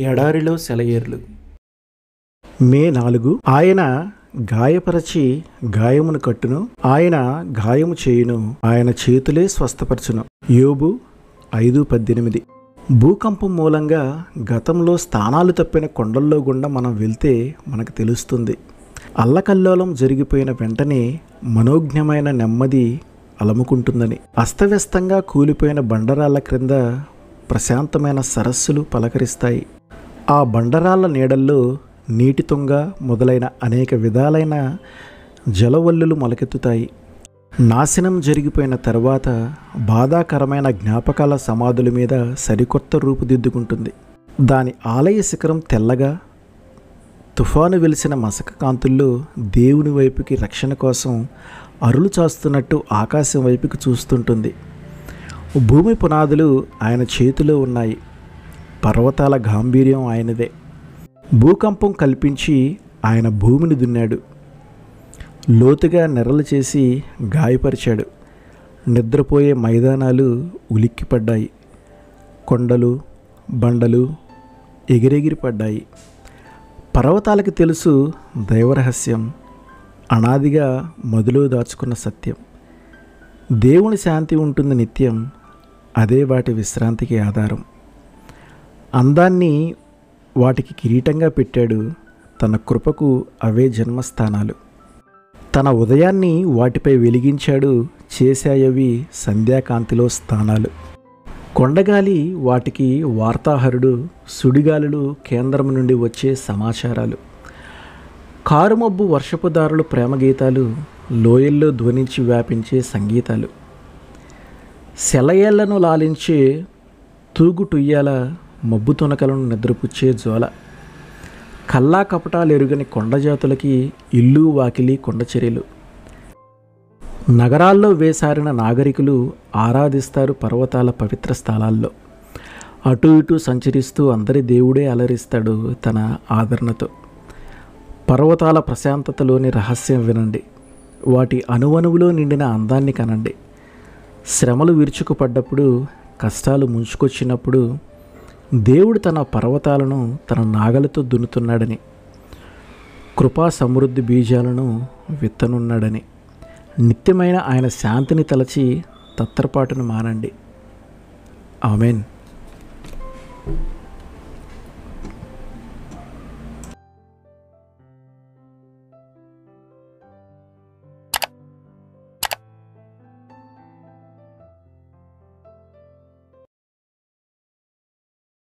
ఎడారిలో సెలయేర్లు. మే 4. ఆయన గాయపరచి గాయమును కట్టును, ఆయన గాయము చేయును, ఆయన చేతులే స్వస్థపరచును. యోబు 5:18. భూకంపం మూలంగా గతంలో స్థానాలు తప్పిన కొండల్లో గుండా మనం వెళ్తే మనకు తెలుస్తుంది. అల్లకల్లోలం జరిగిపోయిన వెంటనే మనోజ్ఞమైన నెమ్మది అలముకుంటుందని. అస్తవ్యస్తంగా కూలిపోయిన బండరాళ్ళ క్రింద ప్రశాంతమైన సరస్సులు పలకరిస్తాయి. ఆ బండరాళ్ళ నీడల్లో నీటి తుంగ మొదలైన అనేక విధాలైన జలవల్లులు మొలకెత్తుతాయి. నాశనం జరిగిపోయిన తర్వాత బాధాకరమైన జ్ఞాపకాల సమాధుల మీద సరికొత్త రూపుదిద్దుకుంటుంది. దాని ఆలయ శిఖరం తెల్లగా, తుఫాను వెలిసిన మసక కాంతుల్లో దేవుని వైపుకి రక్షణ కోసం అరులు చాస్తున్నట్టు ఆకాశం వైపుకి చూస్తుంటుంది. భూమి పునాదులు ఆయన చేతిలో ఉన్నాయి. పర్వతాల గాంభీర్యం ఆయనదే. భూకంపం కల్పించి ఆయన భూమిని దున్నాడు. లోతుగా నెర్రలు చేసి గాయపరిచాడు. నిద్రపోయే మైదానాలు ఉలిక్కిపడ్డాయి. కొండలు బండలు ఎగిరెగిరిపడ్డాయి. పర్వతాలకు తెలుసు దైవరహస్యం, అనాదిగా మదిలో దాచుకున్న సత్యం. దేవుని శాంతి ఉంటుంది నిత్యం, అదే వాటి విశ్రాంతికి ఆధారం. అందాన్ని వాటికి కిరీటంగా పెట్టాడు, తన కృపకు అవే జన్మస్థానాలు. తన ఉదయాన్ని వాటిపై వెలిగించాడు, చేశాయవి సంధ్యాకాంతిలో స్థానాలు. కొండగాలి వాటికి వార్తాహరుడు, సుడిగాలులు కేంద్రం నుండి వచ్చే సమాచారాలు. కారుమబ్బు వర్షపుదారులు ప్రేమగీతాలు, లోయల్లో ధ్వనించి వ్యాపించే సంగీతాలు. సెలయేళ్లను లాలించే తూగుటుయ్యాల, మబ్బు తునకలను నిద్రపుచ్చే జోల. కల్లా కపటాలు ఎరుగని కొండజాతులకి ఇల్లు వాకిలి కొండచెరియలు. నగరాల్లో వేసారిన నాగరికులు ఆరాధిస్తారు పర్వతాల పవిత్ర స్థలాల్లో. అటు ఇటు సంచరిస్తూ అందరి దేవుడే అలరిస్తాడు తన ఆదరణతో. పర్వతాల ప్రశాంతతలోని రహస్యం వినండి. వాటి అణువణువులో నిండిన అందాన్ని కనండి. శ్రమలు విరుచుకుపడ్డప్పుడు, కష్టాలు ముంచుకొచ్చినప్పుడు దేవుడు తన పర్వతాలను తన నాగలతో దున్నుతున్నాడని, కృపా సమృద్ధి బీజాలను విత్తనున్నాడని. నిత్యమైన ఆయన శాంతిని తలచి తత్తరపాటును మానండి. ఆమెన్.